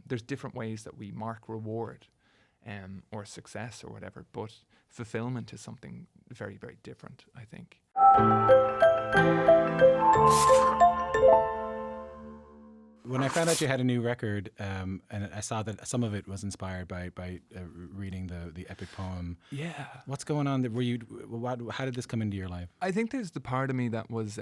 There's different ways that we mark reward or success or whatever, but fulfillment is something very, very different, I think. When I found out you had a new record, and I saw that some of it was inspired by reading the epic poem. Yeah. What's going on? How did this come into your life? I think there's the part of me that was,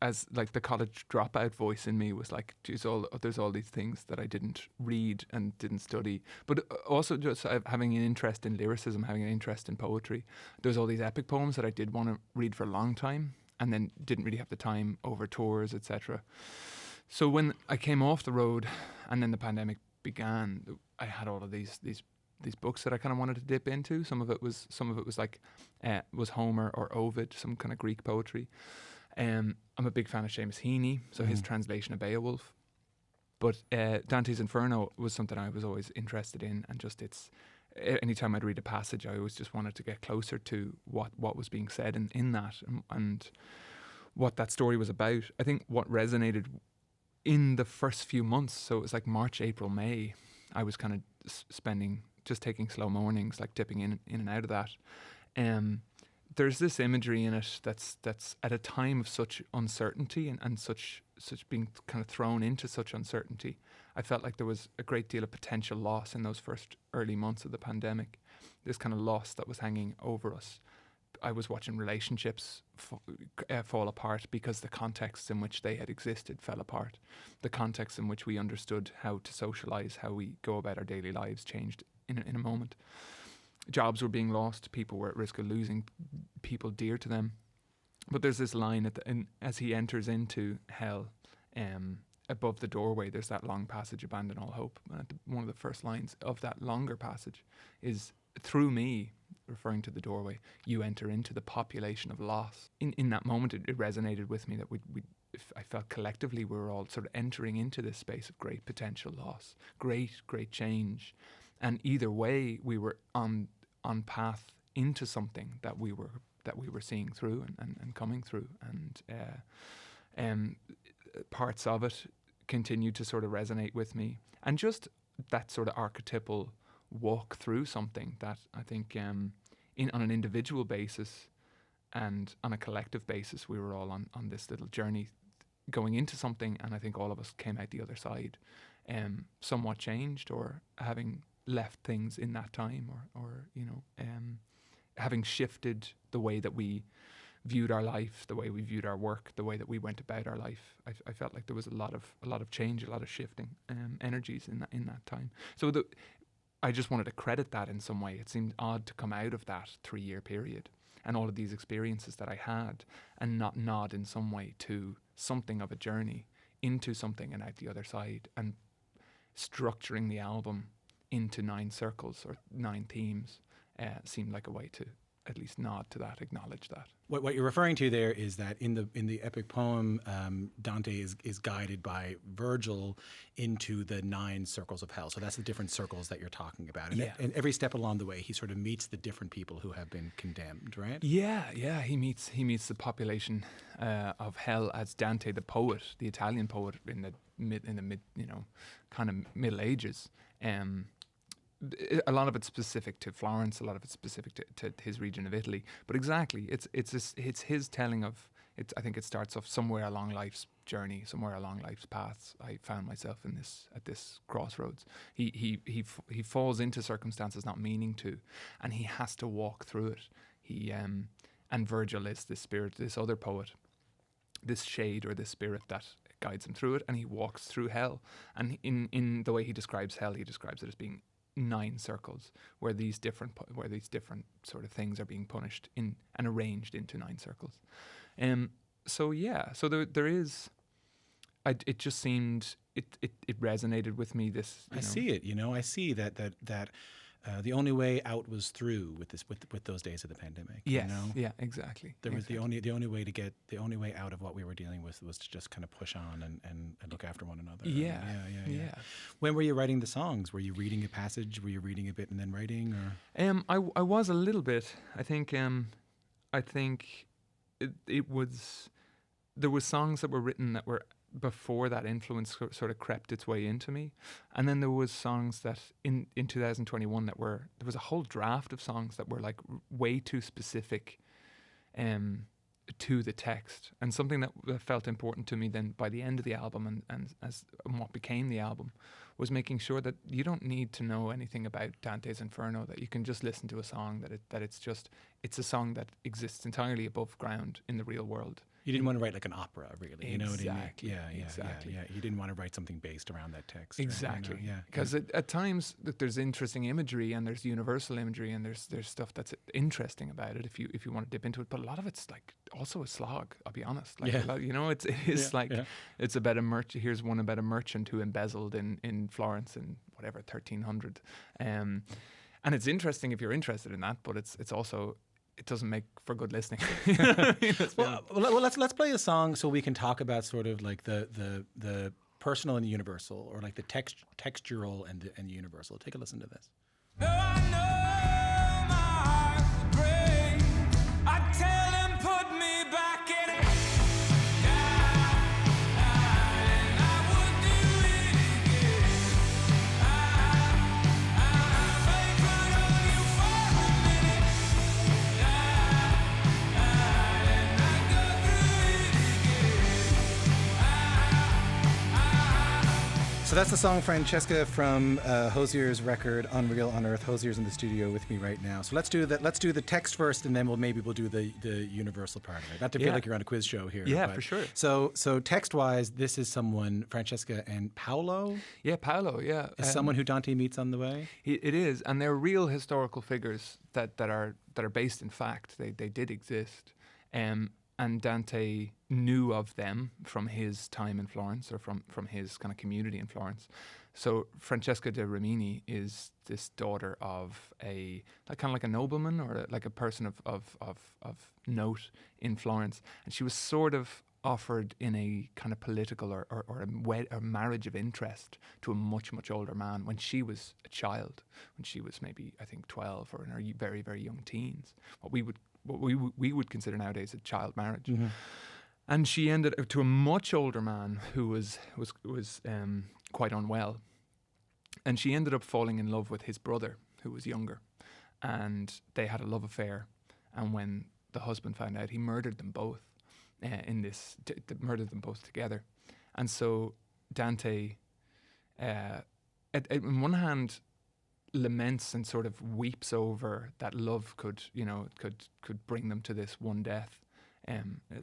as like the college dropout voice in me was like, geez, there's all these things that I didn't read and didn't study. But also just having an interest in lyricism, having an interest in poetry. There's all these epic poems that I did want to read for a long time and then didn't really have the time over tours, etc. So when I came off the road and then the pandemic began, I had all of these books that I kind of wanted to dip into. Some of it was like was Homer or Ovid, some kind of Greek poetry. I'm a big fan of Seamus Heaney, so his translation of Beowulf. But Dante's Inferno was something I was always interested in, and just anytime I'd read a passage, I always just wanted to get closer to what was being said in that and what that story was about. I think what resonated in the first few months, so it was like March, April, May, I was kind of taking slow mornings, like dipping in and out of that. There's this imagery in it that's at a time of such uncertainty and such being kind of thrown into such uncertainty. I felt like there was a great deal of potential loss in those first early months of the pandemic. This kind of loss that was hanging over us. I was watching relationships fall apart because the contexts in which they had existed fell apart. The context in which we understood how to socialise, how we go about our daily lives changed in a moment. Jobs were being lost. People were at risk of losing people dear to them. But there's this line as he enters into hell, above the doorway, there's that long passage, abandon all hope. One of the first lines of that longer passage is, through me, referring to the doorway, you enter into the population of loss. In that moment, it resonated with me that I felt collectively we were all sort of entering into this space of great potential loss, great and either way, we were on path into something that we were seeing through and coming through, and parts of it continued to sort of resonate with me, and just that sort of archetypal walk through something that I think on an individual basis and on a collective basis, we were all on this little journey going into something, and I think all of us came out the other side somewhat changed, or having left things in that time, or having shifted the way that we viewed our life, the way we viewed our work, the way that we went about our life. I felt like there was a lot of change, a lot of shifting energies in that time. So I just wanted to credit that in some way. It seemed odd to come out of that 3-year period and all of these experiences that I had and not nod in some way to something of a journey into something and out the other side, and structuring the album into 9 circles or 9 themes seemed like a way to at least nod to that, acknowledge that. What you're referring to there is that in the epic poem, Dante is guided by Virgil into the 9 circles of hell. So that's the different circles that you're talking about. And, and every step along the way, he sort of meets the different people who have been condemned, right? Yeah. He meets the population of hell as Dante, the poet, the Italian poet in the mid, kind of Middle Ages. A lot of it's specific to Florence, a lot of it's specific to his region of Italy. But exactly, it's his telling of it. I think it starts off somewhere along life's journey, somewhere along life's paths. I found myself at this crossroads. He falls into circumstances not meaning to, and he has to walk through it. And Virgil is this spirit, this other poet, this shade or this spirit that guides him through it, and he walks through hell. And in the way he describes hell, he describes it as being 9 circles where these different sort of things are being punished in and arranged into 9 circles. So there is. It just seemed it resonated with me. I see it. I see that the only way out was through with those days of the pandemic. Yes. Yeah. Exactly. There was the only way out of what we were dealing with was to just kind of push on and look after one another. Yeah. When were you writing the songs? Were you reading a passage? Were you reading a bit and then writing? Or I was a little bit. I think it was. There was songs that were written that were before that influence sort of crept its way into me. And then there was songs that in 2021 there was a whole draft of songs that were like way too specific to the text, and something that felt important to me then by the end of the album and what became the album was making sure that you don't need to know anything about Dante's Inferno, that you can just listen to a song, it's a song that exists entirely above ground in the real world. You didn't want to write like an opera, really. You know what I mean? Yeah, exactly. yeah. You didn't want to write something based around that text. Exactly. Right? You know? Yeah. Because at times there's interesting imagery and there's universal imagery and there's stuff that's interesting about it if you want to dip into it. But a lot of it's like also a slog. I'll be honest. Like it is it's about a merchant. Here's one about a merchant who embezzled in Florence in whatever 1300. And it's interesting if you're interested in that, but it's also. It doesn't make for good listening. You know what I mean? Well, let's play a song so we can talk about sort of like the personal and the universal, or like the textural and the universal. Take a listen to this. No, I know my heart's a break. I tell him put me back in it. And I would do it again. I make fun of you for a minute. And I go through it again. So that's the song Francesca from Hozier's record Unearth. Hozier's in the studio with me right now. So let's do that. Let's do the text first, and then we'll do the universal part of it. Not to feel like you're on a quiz show here. Yeah, for sure. So text-wise, this is someone, Francesca and Paolo. Yeah, Paolo. Yeah, is someone who Dante meets on the way. It is, and they're real historical figures that are based in fact. They did exist, and Dante knew of them from his time in Florence, or from his kind of community in Florence. So Francesca de Rimini is this daughter of a kind of like a nobleman or like a person of note in Florence, and she was sort of offered in a kind of political or a marriage of interest to a much older man when she was a child, when she was maybe I think 12 or in her very very young teens. What we would consider nowadays a child marriage. Mm-hmm. And she ended up to a much older man who was quite unwell, and she ended up falling in love with his brother who was younger, and they had a love affair. And when the husband found out, he murdered them both. Murdered them both together. And so Dante, on one hand, laments and sort of weeps over that love could bring them to this one death,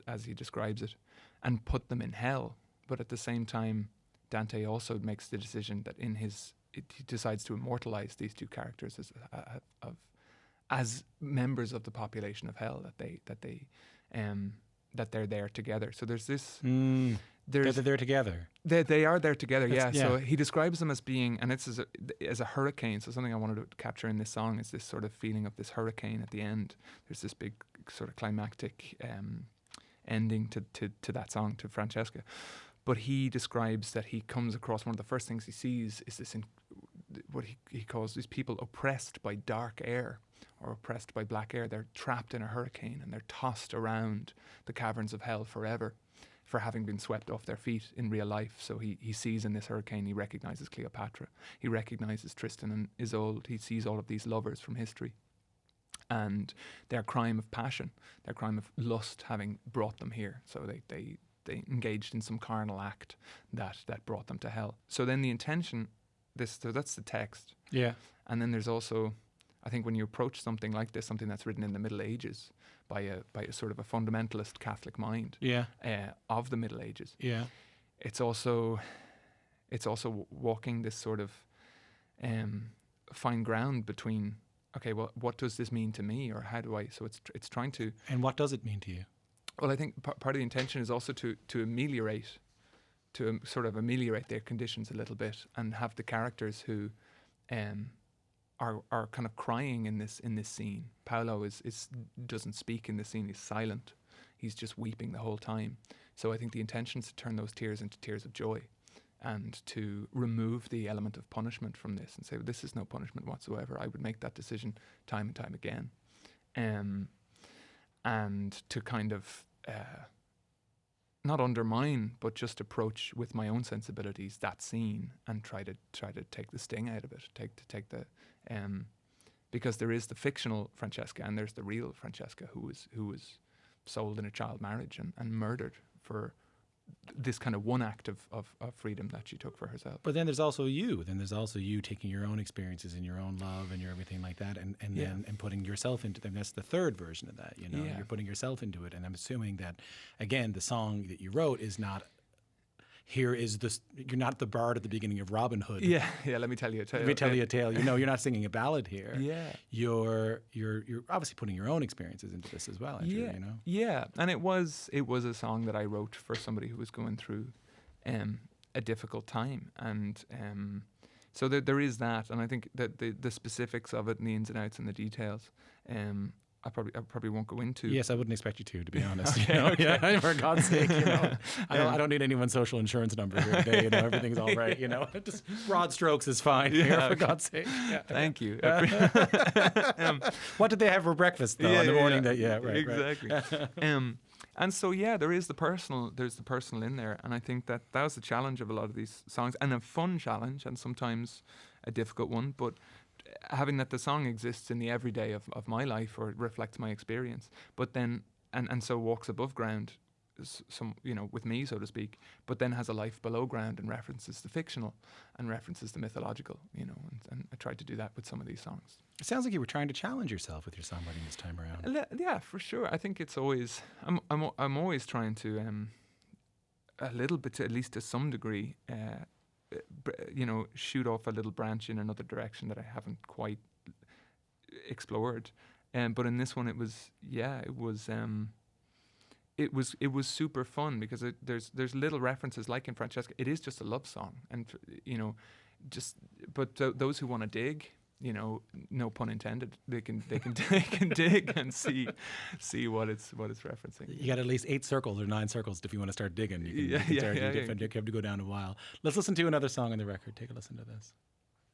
as he describes it, and put them in hell. But at the same time, Dante also makes the decision that he decides to immortalize these two characters as members of the population of hell, that they're there together. So there's this. They're there together. They are there together, yeah. So he describes them as being, and it's as a hurricane. So something I wanted to capture in this song is this sort of feeling of this hurricane at the end. There's this big sort of climactic ending to that song, to Francesca. But he describes that he comes across, one of the first things he sees is this, what he calls these people oppressed by dark air, or oppressed by black air. They're trapped in a hurricane and they're tossed around the caverns of hell forever for having been swept off their feet in real life. So he sees in this hurricane, he recognizes Cleopatra, he recognizes Tristan and Isolde, he sees all of these lovers from history and their crime of passion, their crime of lust having brought them here. So they engaged in some carnal act that brought them to hell. So then the intention, so that's the text. Yeah. And then there's also, I think when you approach something like this, something that's written in the Middle Ages by a sort of a fundamentalist Catholic mind, of the Middle Ages, it's also walking this sort of fine ground between, okay, well, what does this mean to me, or how do I? So it's trying to. And what does it mean to you? Well, I think part of the intention is also to ameliorate, sort of ameliorate their conditions a little bit, and have the characters who are kind of crying in this scene. Paolo doesn't speak in the scene; he's silent. He's just weeping the whole time. So I think the intention is to turn those tears into tears of joy, and to remove the element of punishment from this, and say, well, this is no punishment whatsoever. I would make that decision time and time again, and to kind of not undermine, but just approach with my own sensibilities that scene and try to take the sting out of it, take the because there is the fictional Francesca and there's the real Francesca who was sold in a child marriage and murdered for this kind of one act of freedom that she took for herself. But then there's also you. Then there's also you taking your own experiences and your own love and your everything like that, and then putting yourself into them. That's the third version of that. You know, you're putting yourself into it. And I'm assuming that, again, the song that you wrote is not. Here is this. You're not the bard at the beginning of Robin Hood. Yeah. Let me tell you a tale. Let me tell you a tale. You know, you're not singing a ballad here. Yeah. You're obviously putting your own experiences into this as well, aren't you? You know. Yeah, and it was a song that I wrote for somebody who was going through a difficult time, and so there is that, and I think that the specifics of it and the ins and outs and the details, I probably won't go into. Yes, I wouldn't expect you to be honest. Okay, you know? okay. Yeah, for God's sake, you know. I don't need anyone's social insurance number here today. You know, everything's all right. You know, just broad strokes is fine. Here, for God's sake. Yeah. Thank you. What did they have for breakfast though in the morning? Right, exactly. Right. And so there is the personal. There's the personal in there, and I think that was the challenge of a lot of these songs, and a fun challenge, and sometimes a difficult one, but. Having that the song exists in the everyday of my life or reflects my experience, but then and so walks above ground, some with me, so to speak, but then has a life below ground and references the fictional and references the mythological, and I tried to do that with some of these songs. It sounds like you were trying to challenge yourself with your songwriting this time around. Yeah, for sure. I think it's always I'm always trying to a little bit, at least to some degree. Shoot off a little branch in another direction that I haven't quite explored, but in this one it was super fun because there's little references like in Francesca. It is just a love song, and those who want to dig, no pun intended, they can dig and see what it's referencing. You got at least 8 circles or 9 circles if you want to start digging. You have to go down a while. Let's listen to another song on the record. Take a listen to this.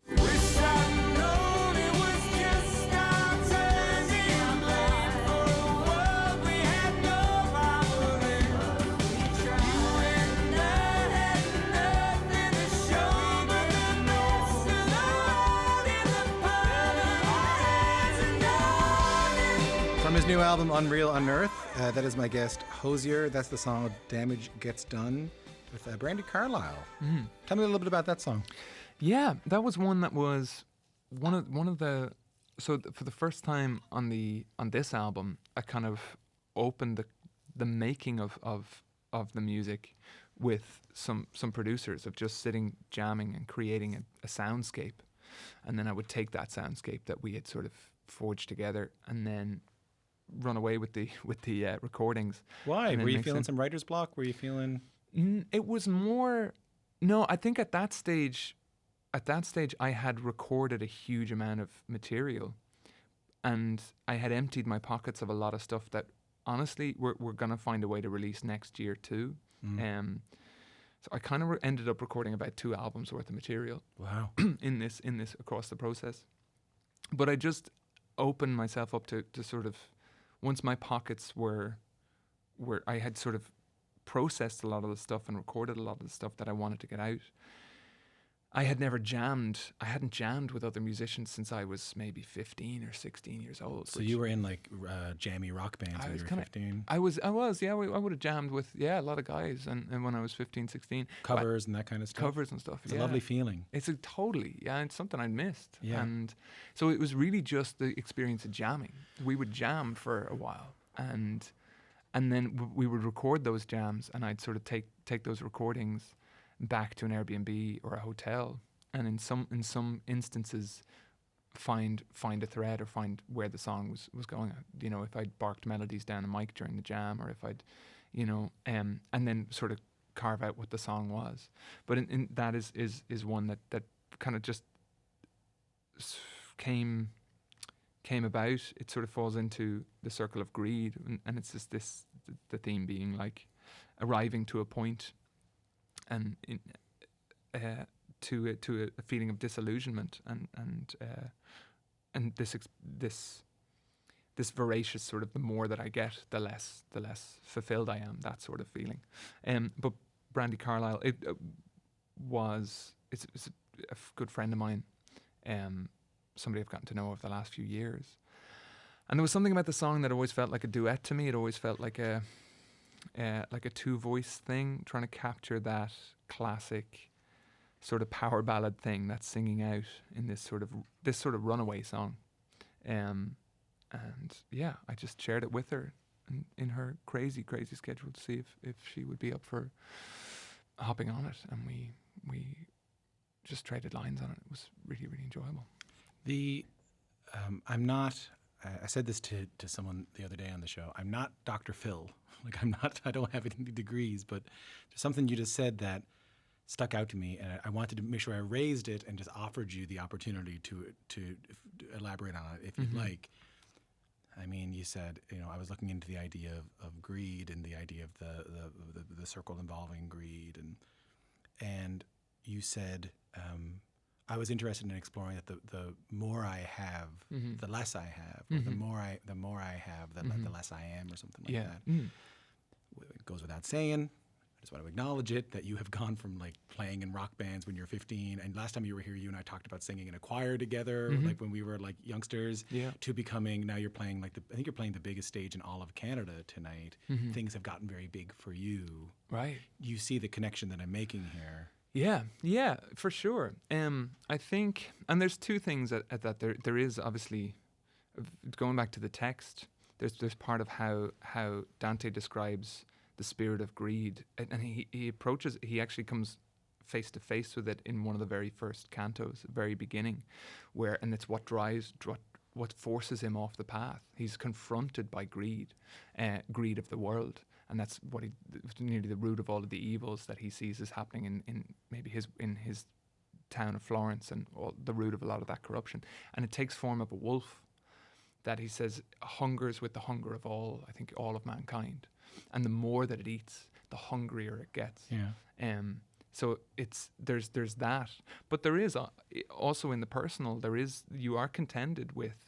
Wish I'd known it was just our turning blind for a world we had no power in. You and I had nothing to show but the mess of the world in the palm of our hands. From his new album, Unreal Unearth, that is my guest, Hozier. That's the song Damage Gets Done with Brandy Carlisle. Mm. Tell me a little bit about that song. Yeah, that was one that was one of the. So for the first time on this album, I kind of opened the making of the music with some producers of just sitting jamming and creating a soundscape, and then I would take that soundscape that we had sort of forged together and then run away with the recordings. Why? Were you feeling some writer's block? Were you feeling? It was more. No, I think at that stage, I had recorded a huge amount of material, and I had emptied my pockets of a lot of stuff that, honestly, we're gonna find a way to release next year too. So I kind of ended up recording about 2 albums worth of material. Wow. in this across the process, but I just opened myself up to sort of, once my pockets were I had sort of processed a lot of the stuff and recorded a lot of the stuff that I wanted to get out. I hadn't jammed with other musicians since I was maybe 15 or 16 years old. So you were in like jammy rock bands when you were 15? I was, yeah. I would have jammed with, a lot of guys and when I was 15, 16. Covers and that kind of stuff? Covers and stuff, It's a lovely feeling. It's it's something I missed. Yeah. And so it was really just the experience of jamming. We would jam for a while and then we would record those jams, and I'd sort of take those recordings back to an Airbnb or a hotel, and in some instances find a thread or find where the song was going. If I'd barked melodies down a mic during the jam, or if I'd and then sort of carve out what the song was. But in that is one that kind of just came about. It sort of falls into the circle of greed, and it's just the theme being like arriving to a point and to a feeling of disillusionment and this this voracious sort of, the more that I get, the less fulfilled I am, that sort of feeling. But Brandi Carlile, it's a good friend of mine, somebody I've gotten to know over the last few years. And there was something about the song that always felt like a duet to me. It always felt like a two-voice thing, trying to capture that classic sort of power ballad thing that's singing out in this sort of runaway song. And yeah, I just shared it with her in her crazy schedule to see if she would be up for hopping on it, and we just traded lines on it. It was really, really enjoyable. I'm not. I said this to someone the other day on the show. I'm not Dr. Phil. Like, I don't have any degrees, but there's something you just said that stuck out to me, and I wanted to make sure I raised it and just offered you the opportunity to elaborate on it if you'd like. I mean, you said, I was looking into the idea of greed and the idea of the circle involving greed, and you said, I was interested in exploring that the more I have, the less I have, or the more I have, the less I am, or something like that. It goes without saying. I just want to acknowledge it, that you have gone from like playing in rock bands when you're 15, and last time you were here, you and I talked about singing in a choir together, like when we were like youngsters, to becoming, now you're playing I think you're playing the biggest stage in all of Canada tonight. Things have gotten very big for you. Right. You see the connection that I'm making here. Yeah, for sure. I think, and there's two things that there is obviously, going back to the text, there's part of how Dante describes the spirit of greed, and he actually comes face to face with it in one of the very first cantos, very beginning, and it's what forces him off the path. He's confronted by greed of the world, and that's nearly the root of all of the evils that he sees is happening in maybe his town of Florence, and the root of a lot of that corruption. And it takes form of a wolf that he says hungers with the hunger of all of mankind. And the more that it eats, the hungrier it gets. Yeah. So there's that, but there is also in the personal, you are contended with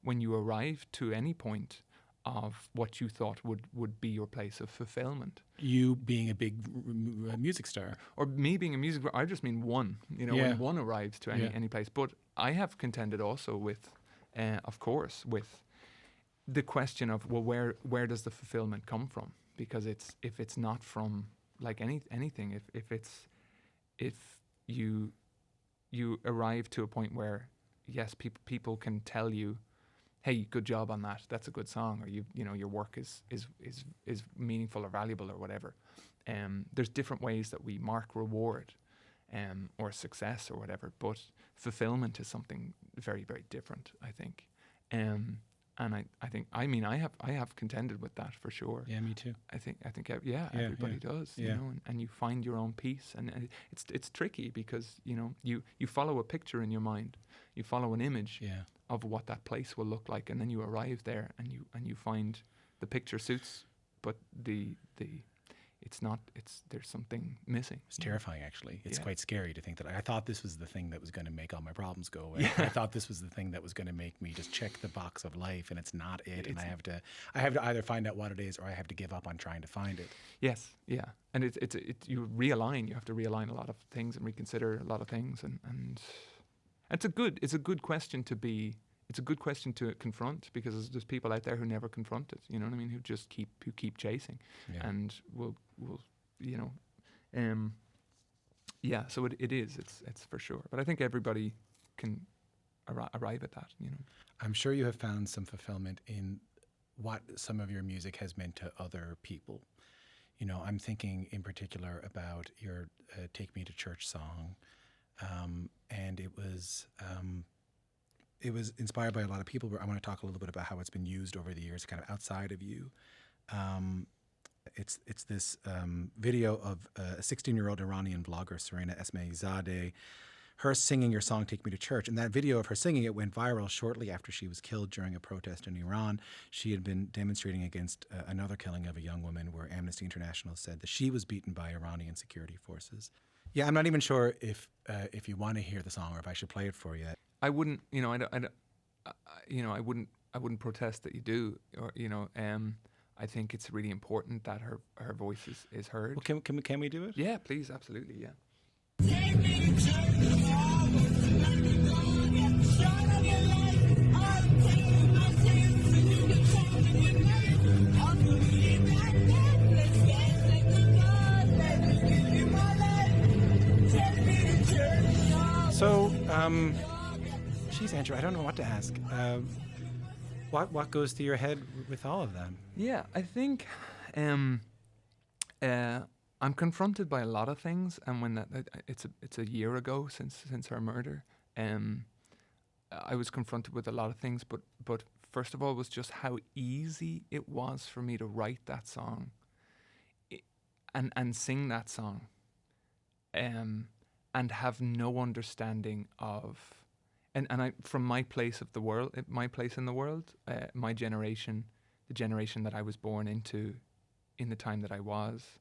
when you arrive to any point of what you thought would be your place of fulfillment. You being a big music star, or me being a music star, I just mean one. When one arrives to any place. But I have contended also with, of course, with the question of, well, where does the fulfillment come from? Because if it's not from like anything, if you arrive to a point where, yes, people can tell you, hey, good job on that, that's a good song, or your work is meaningful or valuable or whatever. There's different ways that we mark reward or success or whatever, but fulfillment is something very, very different, I think. And I have contended with that for sure. Yeah, me too. I think everybody does, and you find your own peace, and it's tricky because you follow a picture in your mind, you follow an image of what that place will look like, and then you arrive there and you find the picture suits, but there's something missing. It's terrifying, actually. It's quite scary to think that I thought this was the thing that was going to make all my problems go away. I thought this was the thing that was going to make me just check the box of life, and it's not it. And I have to either find out what it is, or I have to give up on trying to find it. Yes, yeah, and you realign. You have to realign a lot of things and reconsider a lot of things, and it's a good question to be. It's a good question to confront, because there's people out there who never confront it. You know what I mean? Who just keep chasing, and will So it is. It's for sure. But I think everybody can arrive at that. I'm sure you have found some fulfillment in what some of your music has meant to other people. I'm thinking in particular about your "Take Me to Church" song, and it was inspired by a lot of people. But I want to talk a little bit about how it's been used over the years, kind of outside of you. It's this video of a 16-year-old Iranian blogger, Serena Esmaizadeh, her singing your song "Take Me to Church." And that video of her singing it went viral shortly after she was killed during a protest in Iran. She had been demonstrating against another killing of a young woman, where Amnesty International said that she was beaten by Iranian security forces. Yeah, I'm not even sure if you want to hear the song or if I should play it for you. I wouldn't, I wouldn't protest that you do, or I think it's really important that her voice is heard. Well, can we do it? Yeah, please, absolutely, yeah. Take me to church tomorrow. Let me go and get the shine of your light. I'll take you my sins and you can call me your name. I'll believe that let's get like the God. Let me give you my life. Take me to church tomorrow. So, geez, Andrew, I don't know what to ask. What goes through your head with all of them? Yeah, I think I'm confronted by a lot of things, and when it's a year ago since her murder, I was confronted with a lot of things. But first of all, was just how easy it was for me to write that song, and sing that song, and have no understanding of. And I, from my place of the world, my place in the world, my generation, the generation that I was born into, in the time that I was,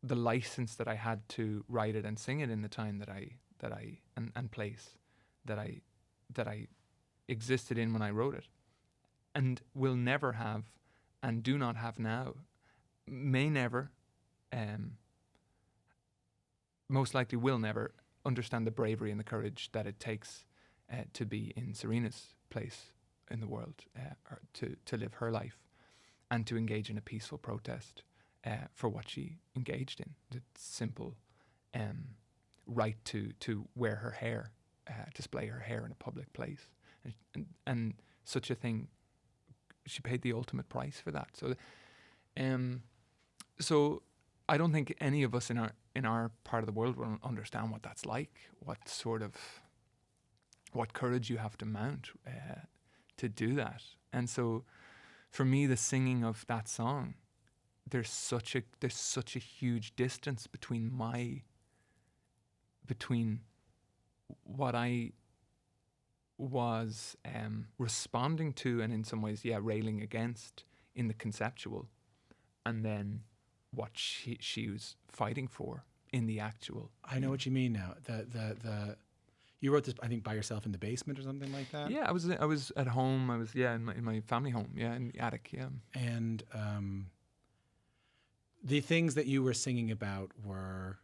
the license that I had to write it and sing it in the time that I and place that I existed in when I wrote it, and will never have, and do not have now, may never, most likely will never understand the bravery and the courage that it takes to be in Serena's place in the world, or to live her life, and to engage in a peaceful protest for what she engaged in. The simple right to wear her hair, display her hair in a public place, and such a thing. She paid the ultimate price for that. So I don't think any of us in our part of the world will understand what that's like, what courage you have to mount to do that. And so for me, the singing of that song, there's such a huge distance between what I was responding to, and in some ways, railing against in the conceptual, and then what she was fighting for in the actual. I know what you mean now. You wrote this, I think, by yourself in the basement or something like that. Yeah, I was at home. I was in my family home. Yeah, in the attic. Yeah. And the things that you were singing about were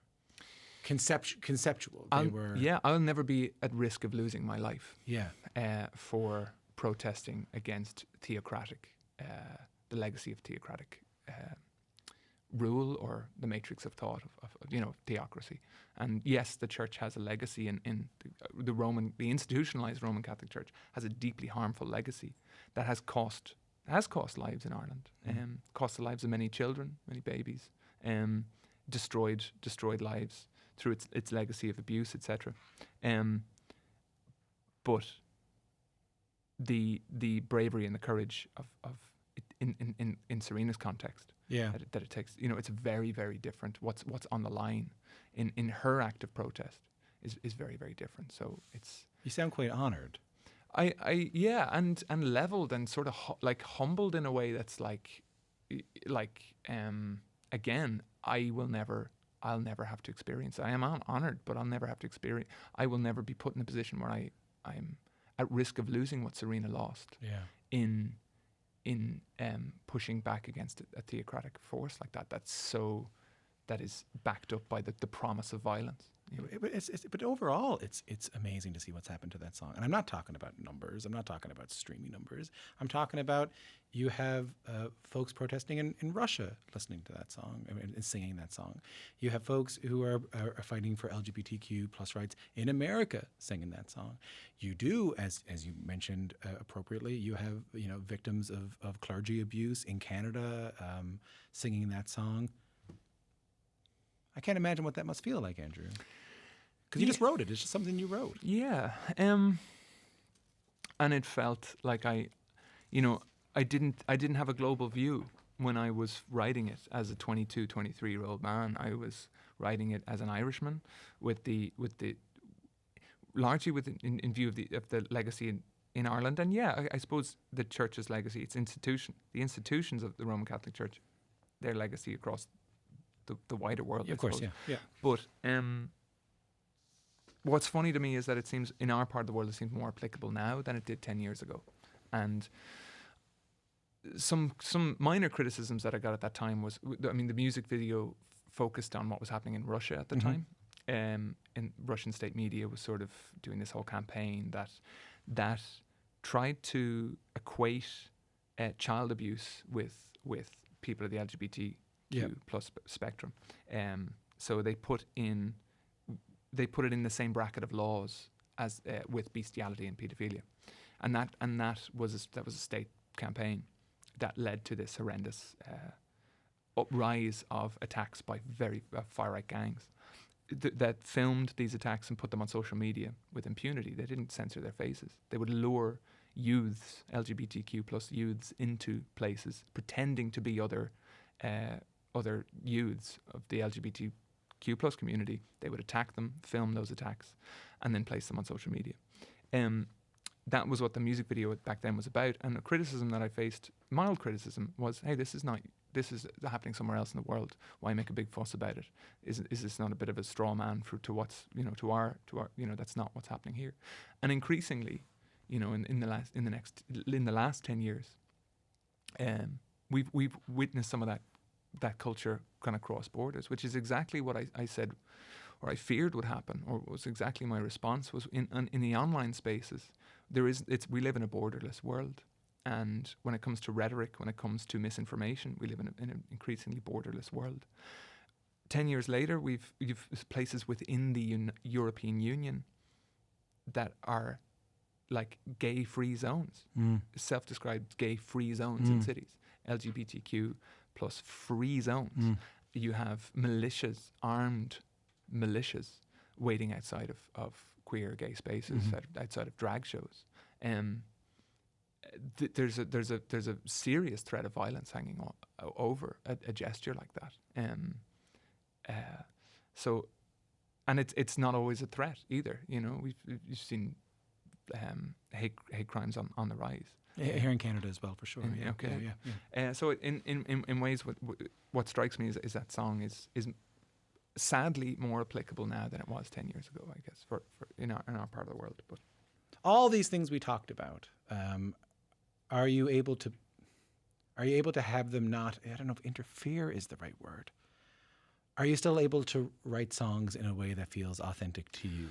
conceptual. They were. Yeah, I'll never be at risk of losing my life. Yeah. For protesting against theocratic, the legacy of theocratic rule, or the matrix of thought of theocracy. And yes, the church has a legacy in the institutionalized Roman Catholic Church has a deeply harmful legacy that has cost lives in Ireland, cost the lives of many children, many babies, destroyed lives through its legacy of abuse, etc. But the bravery and the courage of in Serena's context, that it takes, it's very, very different. What's on the line in her act of protest is very, very different. So it's. You sound quite honored. And leveled and sort of humbled in a way that's again, I'll never have to experience. I am honored, but I'll never have to experience. I will never be put in a position where I'm at risk of losing what Serena lost. Yeah. In pushing back against a theocratic force like that. That is backed up by the promise of violence. But overall, it's amazing to see what's happened to that song. And I'm not talking about numbers. I'm not talking about streaming numbers. I'm talking about you have folks protesting in Russia listening to that song and singing that song. You have folks who are fighting for LGBTQ plus rights in America singing that song. You do, as you mentioned appropriately, you have victims of clergy abuse in Canada singing that song. I can't imagine what that must feel like, Andrew. Because you just wrote it. It's just something you wrote. Yeah. And it felt like I didn't have a global view when I was writing it as a 22, 23-year-old man. I was writing it as an Irishman largely in view of the legacy in Ireland. And I suppose the church's legacy, the institutions of the Roman Catholic Church, their legacy across the wider world. Yeah, of course, yeah. But what's funny to me is that it seems in our part of the world it seems more applicable now than it did 10 years ago. And some minor criticisms that I got at that time was, I mean, the music video focused on what was happening in Russia at the time. And Russian state media was sort of doing this whole campaign that tried to equate child abuse with people of the LGBTQ plus spectrum. So they put it in the same bracket of laws as with bestiality and paedophilia, and that was a state campaign that led to this horrendous uprise of attacks by very far right gangs that filmed these attacks and put them on social media with impunity. They didn't censor their faces. They would lure youths, LGBTQ plus youths, into places pretending to be other youths of the LGBTQ plus community. They would attack them, film those attacks, and then place them on social media. That was what the music video back then was about. And the criticism that I faced, mild criticism, was, hey, this is happening somewhere else in the world. Why make a big fuss about it? Is this not a bit of a straw man to what's, to our, that's not what's happening here. And increasingly, in the last 10 years, we've witnessed some of that culture kind of cross borders, which is exactly what I said, or I feared would happen, or was exactly my response was in the online spaces. We live in a borderless world, and when it comes to rhetoric, when it comes to misinformation, we live in an increasingly borderless world. 10 years later, you've places within the European Union that are like gay-free zones, self-described gay-free zones in cities, LGBTQ plus free zones. You have militias, armed militias, waiting outside of queer gay spaces, outside of drag shows. There's a serious threat of violence hanging over a gesture like that. So, and it's not always a threat either. You've seen hate crimes on the rise. Here in Canada as well, for sure. So in ways, what strikes me is that song is sadly more applicable now than it was 10 years ago, I guess, for in our part of the world. But all these things we talked about, are you able to have them not, I don't know if interfere is the right word. Are you still able to write songs in a way that feels authentic to you?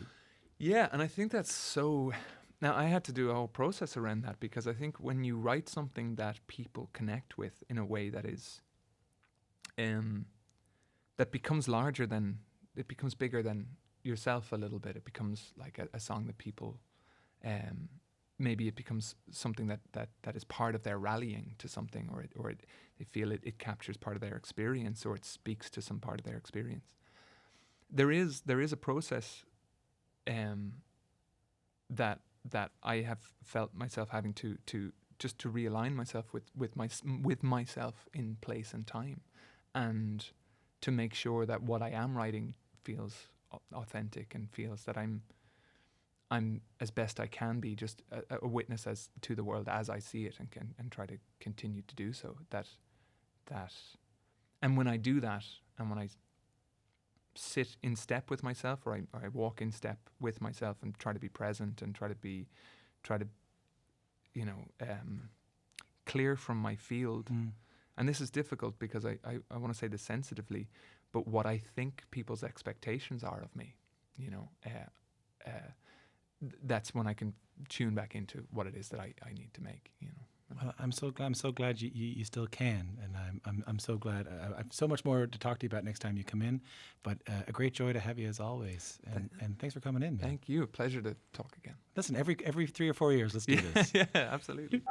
Yeah, and I think that's so. Now, I had to do a whole process around that, because I think when you write something that people connect with in a way that is, that becomes larger than, it becomes bigger than yourself a little bit. It becomes like a song that people, maybe it becomes something that is part of their rallying to something, or they feel it captures part of their experience, or it speaks to some part of their experience. There is a process that I have felt myself having to just to realign myself with myself in place and time, and to make sure that what I am writing feels authentic and feels that I'm as best I can be just a witness as to the world as I see it, and try to continue to do so. And when I do that, and when I sit in step with myself, or I walk in step with myself and try to be present and try to clear from my field. And this is difficult because I want to say this sensitively, but what I think people's expectations are of me, that's when I can tune back into what it is that I need to make. Well, I'm so glad you still can, and I'm so glad. I have so much more to talk to you about next time you come in, but a great joy to have you as always, and thanks for coming in. Man. Thank you. A pleasure to talk again. Listen, every 3 or 4 years, let's do this. Yeah, absolutely.